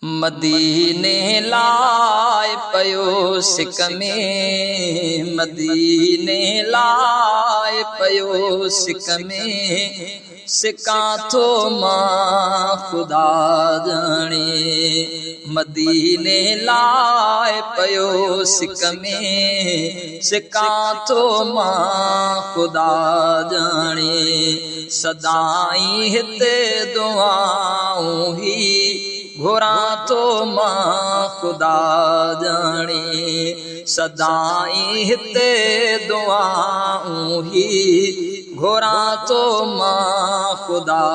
मदीने लाए पयो सिक में, मदीने लाए पयो सिक में, सिका तो मां खुदा जाने। मदीने लाए पयो सिक में, सिका तो मां खुदा जाने। सदाई हिते दुआऊं ही घुरा तो मां खुदा जाने। सदाई हिते दुआऊं ही घुरा तो मां खुदा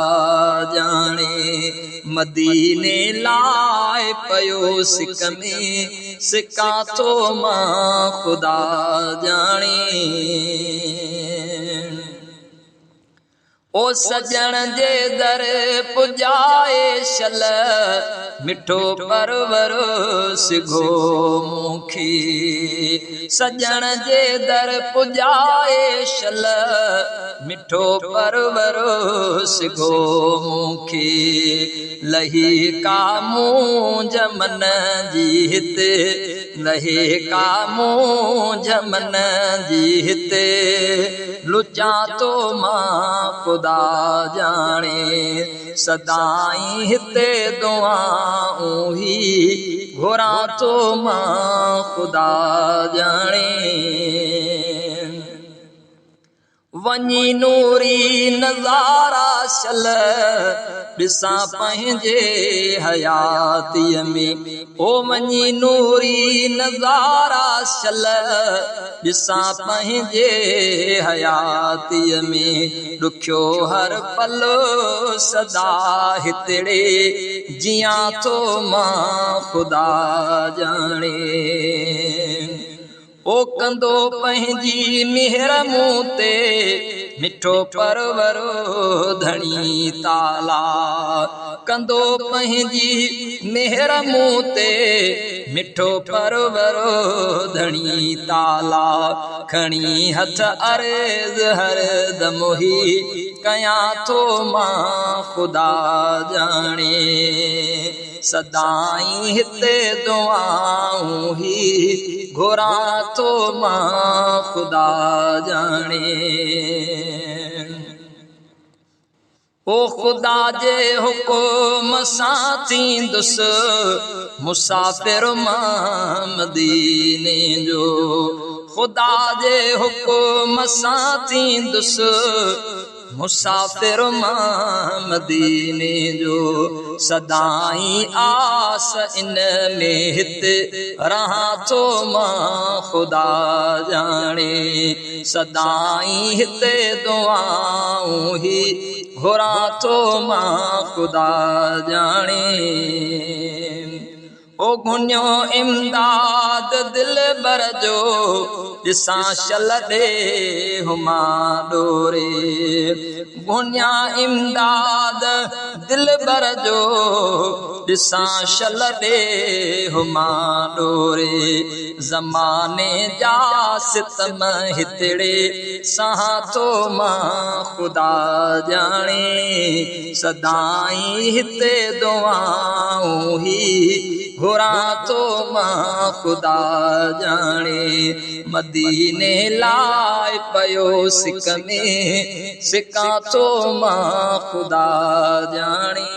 जाने। मदीने लाए पयो सिक में, सिका तो मां खुदा जाने। ओ सजण जे दर पुजाए शल, मिठो परवर सिघो मूंखे। सजण जे दर पुजाए शल, मिठो परवर सिघो मूंखे। लही का मूंझ मन जी हिते, लहे का मूंझ मन जी हिते, लुचा तो मां खुदा जाने। सदाई हिते दुआऊं ही घुरा तो मां खुदा जाने। वञी नूरी नज़ारा शल, ॾिसां पंहिंजे हयातीअ में। ओ वञी नूरी नज़ारा शल, ॾिसां पंहिंजे हयातीअ में। ॾुखियो हर पल सदा हितड़े, जियां तो मां खुदा जाने। ओ कंदो पंहिंजी मेहर मूं ते, मिठो परवर धणी ताला। कंदो पंहिंजी मेहर मूं ते, मिठो परवर धणी ताला। खणी हथ अर्ज़ हर दम ही कयां तो मां खुदा जाने। सदाई हिते दुआऊं ही घुरा तो मां खुदा जाने। ओ खुदा जे हुकुम सां थींदुसि मुसाफ़िर मां मदीने जो। खुदा जे हुकुम सां थींदुसि मुसाफ़िर मां मदीने जो। सदाई आस इन में हिते रहां तो मां खुदा जाने। सदाई हिते दुआऊं ही घुरा तो मां खुदा जाने। ओ गुन्यो इमदाद दिल बर जो, ॾिसां शल ॾे हुमा डोरे। गुन्या इमदाद दिल बर जो, ॾिसां शल ॾे हुमा डोरे। ज़माने जा सितम हितड़े, सहां तो मां खुदा जाने। सदाई हिते दुआऊं ही घुरा तो मां खुदा जाने। मदीने लाए पयो सिक में, सिका तो मां खुदा जाने।